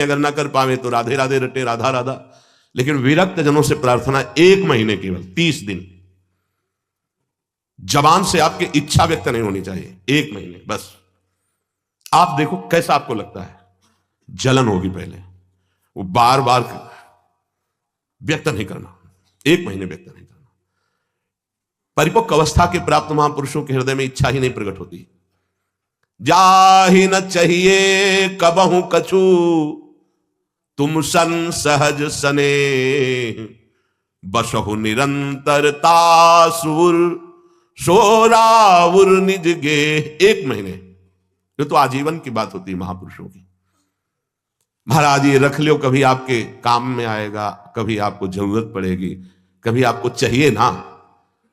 अगर ना कर पावे तो राधे राधे रटे राधा राधा। लेकिन विरक्त जनों से प्रार्थना 1 महीने केवल 30 दिन, जबान से आपकी इच्छा व्यक्त नहीं होनी चाहिए, 1 महीने बस। आप देखो कैसा आपको लगता है, जलन होगी पहले, वो बार बार व्यक्त नहीं करना, 1 महीने व्यक्त नहीं करना। परिपक्व अवस्था के प्राप्त महापुरुषों के हृदय में इच्छा ही नहीं प्रकट होती। जाहि न चाहिए कबहू कछु, तुम सन सहज सने, बसहु निरंतरता सुर सोराउर निज गे। 1 महीने, ये तो आजीवन की बात होती है महापुरुषों की। महाराज ये रख लो, कभी आपके काम में आएगा, कभी आपको जरूरत पड़ेगी, कभी आपको चाहिए ना।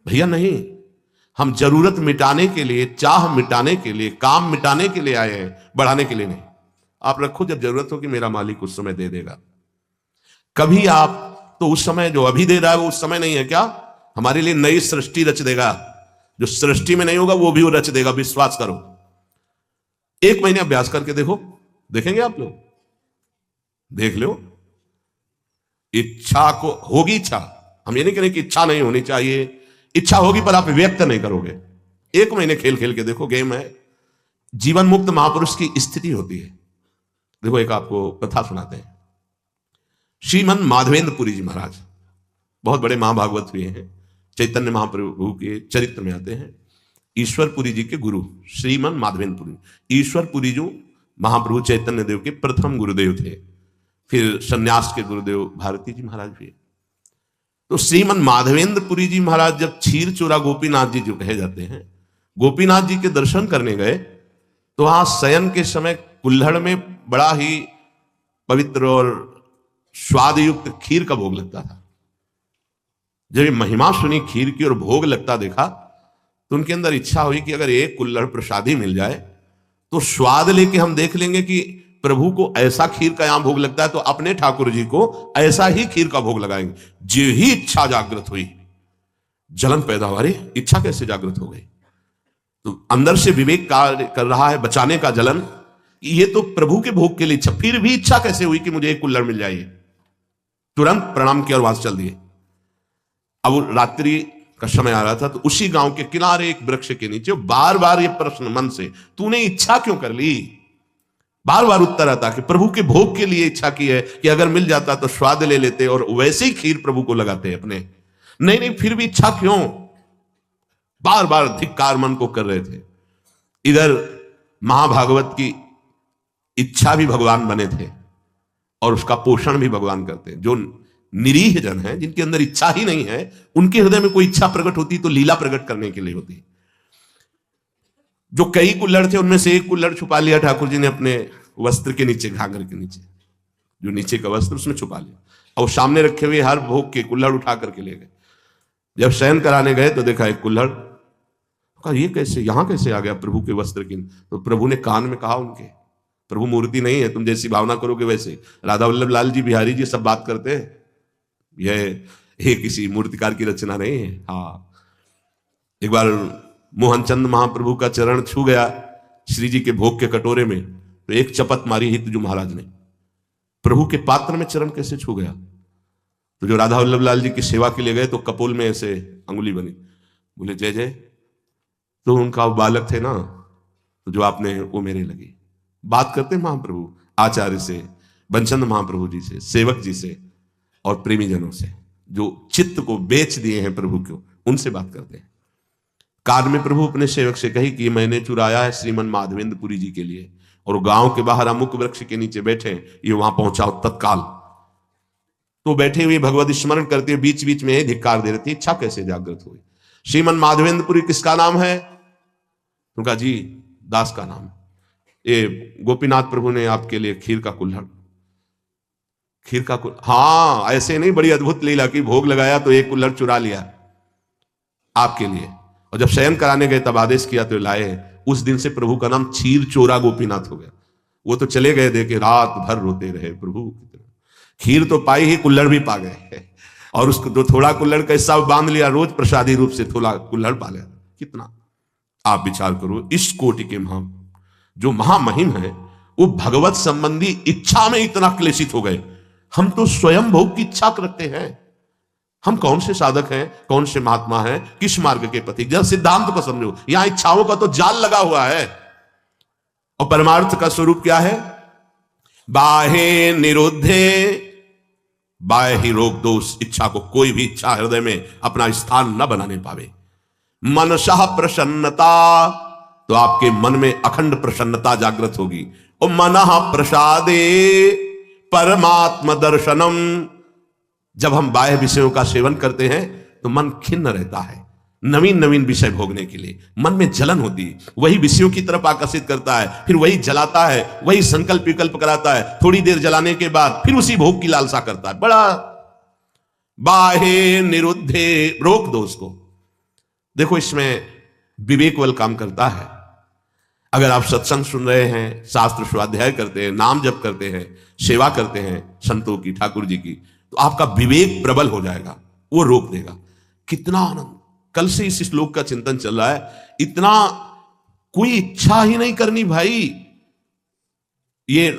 भैया नहीं, हम जरूरत मिटाने के लिए, चाह मिटाने के लिए, काम मिटाने के लिए आए हैं, बढ़ाने के लिए नहीं। आप रखो, जब जरूरत हो कि मेरा मालिक उस समय दे देगा। कभी आप तो उस समय जो अभी दे रहा है वो उस समय नहीं है क्या? हमारे लिए नई सृष्टि रच देगा, जो सृष्टि में नहीं होगा वो भी वो रच देगा, विश्वास करो। 1 महीने अभ्यास करके देखो, देखेंगे आप लोग, देख लो। इच्छा को होगी, इच्छा, हम ये नहीं कह रहे कि इच्छा नहीं होनी चाहिए, इच्छा होगी पर आप व्यक्त नहीं करोगे। 1 महीने खेल खेल के देखो, गेम है। जीवन मुक्त महापुरुष की स्थिति होती है। देखो एक आपको कथा सुनाते हैं। श्रीमन माधवेंद्र पुरी जी महाराज बहुत बड़े महाभागवत हुए हैं, चैतन्य महाप्रभु के चरित्र में आते हैं। ईश्वर पुरी जी के गुरु श्रीमन माधवेंद्र पुरी, ईश्वर पुरी जो महाप्रभु चैतन्य देव के प्रथम गुरुदेव थे, फिर सन्यास के गुरुदेव भारती जी महाराज हुए। तो श्रीमन माधवेंद्र पुरी जी महाराज जब क्षीर चोरा गोपीनाथ जी जो कहे जाते हैं, गोपीनाथ जी के दर्शन करने गए तो वहां शयन के समय कुल्हड़ में बड़ा ही पवित्र और स्वाद युक्त खीर का भोग लगता था। जब ये महिमा सुनी खीर की और भोग लगता देखा तो उनके अंदर इच्छा हुई कि अगर एक कुल्हड़ प्रसादी मिल जाए तो स्वाद लेके हम देख लेंगे कि प्रभु को ऐसा खीर का यहां भोग लगता है तो अपने ठाकुर जी को ऐसा ही खीर का भोग लगाएंगे। जो ही इच्छा जागृत हुई, जलन पैदा हुआ, अरे इच्छा कैसे जागृत हो गई? तो अंदर से विवेक कार्य कर रहा है, बचाने का जलन, ये तो प्रभु के भोग के लिए इच्छा, फिर भी इच्छा कैसे हुई कि मुझे एक कुल्हड़ मिल जाए? तुरंत प्रणाम किया और वहां से चल दिए। अब रात्रि का समय आ रहा था तो उसी गांव के किनारे एक वृक्ष के नीचे बार बार ये प्रश्न मन से, तूने इच्छा क्यों कर ली? बार बार उत्तर आता कि प्रभु के भोग के लिए इच्छा की है कि अगर मिल जाता तो स्वाद ले लेते और वैसे ही खीर प्रभु को लगाते अपने। नहीं, फिर भी इच्छा क्यों? बार बार धिक्कार मन को कर रहे थे। इधर महाभागवत की इच्छा भी भगवान बने थे और उसका पोषण भी भगवान करते हैं। जो निरीह जन है, जिनके अंदर इच्छा ही नहीं है, उनके हृदय में कोई इच्छा प्रकट होती तो लीला प्रकट करने के लिए होती। जो कई कुल्हड़ थे उनमें से एक कुल्हड़ छुपा लिया ठाकुर जी ने अपने वस्त्र के नीचे, घाघर के नीचे, जो नीचे का वस्त्र उसमें छुपा लिया और सामने रखे हुए हर भोग के कुल्हड़ उठा करके ले गए। जब शयन कराने गए तो देखा एक कुल्हड़, कहा ये कैसे, यहां कैसे आ गया प्रभु के वस्त्र की? तो प्रभु ने कान में कहा उनके, प्रभु मूर्ति नहीं है, तुम जैसी भावना करोगे वैसे। राधा वल्लभ लाल जी बिहारी जी सब बात करते हैं, यह किसी मूर्तिकार की रचना नहीं है। हाँ, एक बार मोहनचंद महाप्रभु का चरण छू गया श्री जी के भोग के कटोरे में तो एक चपत मारी हितजू महाराज ने। प्रभु के पात्र में चरण कैसे छू गया? तो जो राधा वल्लभ लाल जी की सेवा के लिए गए तो कपोल में ऐसे अंगुली बनी, बोले जय जय। तो उनका बालक थे ना, तो जो आपने वो मेरे लगी। बात करते महाप्रभु आचार्य से, बंचंद महाप्रभु जी से, सेवक जी से और प्रेमी जनों से, जो चित्त को बेच दिए हैं प्रभु को, उनसे बात करते हैं। कान में प्रभु अपने सेवक से कही कि मैंने चुराया है श्रीमन माधवेंद्र पुरी जी के लिए, और गांव के बाहर अमुक वृक्ष के नीचे बैठे, ये वहां पहुंचाओ तत्काल। तो बैठे हुए भगवत स्मरण करते हुए बीच बीच में धिक्कार दे रही थी, इच्छा कैसे जागृत हुई? श्रीमन माधवेंद्र पुरी किसका नाम है? उनका जी दास का नाम। ये गोपीनाथ प्रभु ने आपके लिए खीर का कुल्हड़, हाँ ऐसे नहीं, बड़ी अद्भुत लीला की, भोग लगाया तो एक कुल्हड़ चुरा लिया आपके लिए, और जब शयन कराने गए तब आदेश किया तो लाए। उस दिन से प्रभु का नाम क्षीर चोरा गोपीनाथ हो गया। वो तो चले गए देखे, रात भर रोते रहे, प्रभु खीर तो पाई ही, कुल्हड़ भी पा गए, और उसको तो थोड़ा कुल्हड़ का हिस्सा बांध लिया, रोज प्रसादी रूप से थोड़ा कुल्हड़ पा लिया। कितना आप विचार करो, इस कोटि के जो महामहिम है वो भगवत संबंधी इच्छा में इतना क्लेशित हो गए। हम तो स्वयं भोग की इच्छा करते हैं। हम कौन से साधक हैं, कौन से महात्मा हैं, किस मार्ग के पथिक? जब सिद्धांत को समझो, यहां इच्छाओं का तो जाल लगा हुआ है। और परमार्थ का स्वरूप क्या है? बाहे निरुद्धे, बाह्य ही रोक दो उस इच्छा को। कोई भी इच्छा हृदय में अपना स्थान न बनाने पावे। मनसः प्रसन्नता, तो आपके मन में अखंड प्रसन्नता जागृत होगी। और मनः प्रसादे परमात्म दर्शनम, जब हम बाह्य विषयों का सेवन करते हैं तो मन खिन्न रहता है नवीन नवीन विषय भोगने के लिए। मन में जलन होती है, वही विषयों की तरफ आकर्षित करता है, फिर वही जलाता है, वही संकल्प विकल्प कराता है। थोड़ी देर जलाने के बाद फिर उसी भोग की लालसा करता है। बड़ा बाहे निरुद्धे, रोक दो उसको। देखो इसमें विवेक बल काम करता है। अगर आप सत्संग सुन रहे हैं, शास्त्र स्वाध्याय करते हैं, नाम जप करते हैं, सेवा करते हैं संतों की, ठाकुर जी की, तो आपका विवेक प्रबल हो जाएगा, वो रोक देगा। कितना आनंद! कल से इस श्लोक का चिंतन चल रहा है। इतना कोई इच्छा ही नहीं करनी भाई। ये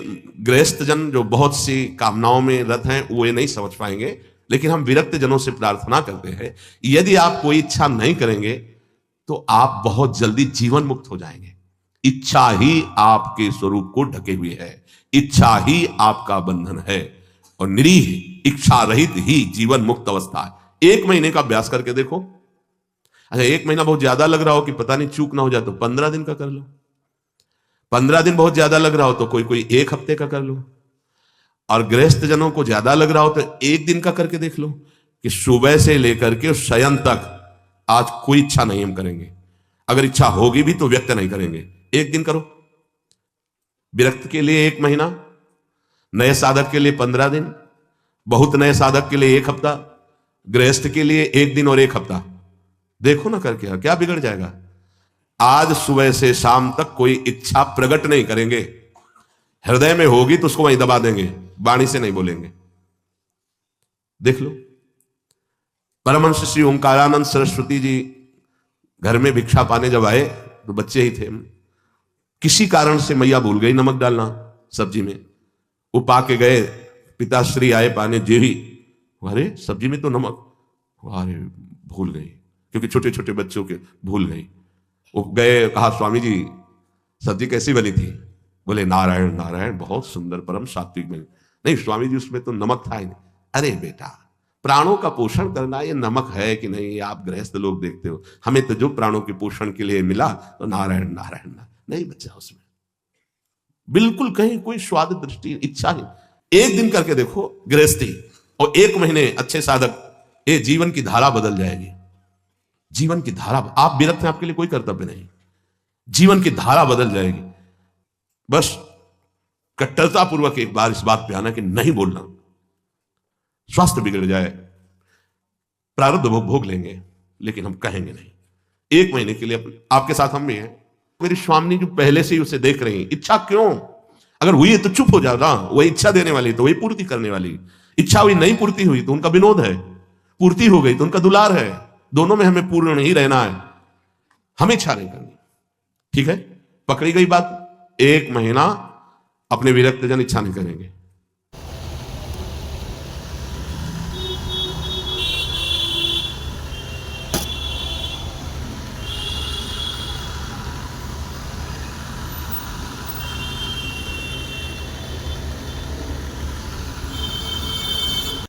गृहस्थ जन जो बहुत सी कामनाओं में रत हैं वो ये नहीं समझ पाएंगे, लेकिन हम विरक्त जनों से प्रार्थना करते हैं, यदि आप कोई इच्छा नहीं करेंगे तो आप बहुत जल्दी जीवन मुक्त हो जाएंगे। इच्छा ही आपके स्वरूप को ढके हुए है, इच्छा ही आपका बंधन है, और निरीह इच्छा रहित ही जीवन मुक्त अवस्था है। 1 महीने का अभ्यास करके देखो। अच्छा, 1 महीना बहुत ज्यादा लग रहा हो कि पता नहीं चूक ना हो जाए तो 15 दिन का कर लो। 15 दिन बहुत ज्यादा लग रहा हो तो कोई कोई 1 हफ्ते का कर लो। और गृहस्थ जनों को ज्यादा लग रहा हो तो 1 दिन का करके देख लो कि सुबह से लेकर के शयन तक आज कोई इच्छा नहीं हम करेंगे। अगर इच्छा होगी भी तो व्यक्त नहीं करेंगे। 1 दिन करो। विरक्त के लिए 1 महीना, नए साधक के लिए 15 दिन, बहुत नए साधक के लिए 1 हफ्ता, गृहस्थ के लिए 1 दिन और 1 हफ्ता। देखो ना करके क्या बिगड़ जाएगा। आज सुबह से शाम तक कोई इच्छा प्रकट नहीं करेंगे। हृदय में होगी तो उसको वहीं दबा देंगे, वाणी से नहीं बोलेंगे। देख लो। परमहंस श्री ओंकारानंद सरस्वती जी घर में भिक्षा पाने जब आए तो बच्चे ही थे। किसी कारण से मैया भूल गई नमक डालना सब्जी में। वो पा के गए, पिताश्री आए पाने, जेही, अरे सब्जी में तो नमक, अरे भूल गई, क्योंकि छोटे छोटे बच्चों के भूल गई। वो गए, कहा स्वामी जी सब्जी कैसी बनी थी? बोले नारायण नारायण, बहुत सुंदर, परम सात्विक बनी। नहीं स्वामी जी उसमें तो नमक था ही नहीं। अरे बेटा, प्राणों का पोषण करना ये नमक है कि नहीं, ये आप गृहस्थ लोग देखते हो। हमें तो जो प्राणों के पोषण के लिए मिला तो नारायण नारायण नहीं बचा उसमें, बिल्कुल कहीं कोई स्वाद दृष्टि इच्छा नहीं। 1 दिन करके देखो गृहस्थी, और 1 महीने अच्छे साधक, ये जीवन की धारा बदल जाएगी। जीवन की धारा, आप विरक्त हैं, आपके लिए कोई कर्तव्य नहीं, जीवन की धारा बदल जाएगी। बस कट्टरता पूर्वक एक बार इस बात पे आना कि नहीं बोलना। स्वास्थ्य बिगड़ जाए, प्रारब्ध भोग लेंगे, लेकिन हम कहेंगे नहीं। 1 महीने के लिए आपके साथ हम भी हैं। मेरी स्वामी जो पहले से ही उसे देख रही हैं, इच्छा क्यों? अगर हुई है तो चुप हो जाओ ना। वही इच्छा देने वाली तो वही पूर्ति करने वाली। इच्छा हुई, नहीं पूर्ति हुई तो उनका विनोद है, पूर्ति हो गई तो उनका दुलार है। दोनों में हमें पूर्ण ही रहना है, हमें इच्छा नहीं करनी। ठीक है, पकड़ी गई बात। 1 महीना अपने विरक्त जन इच्छा नहीं करेंगे।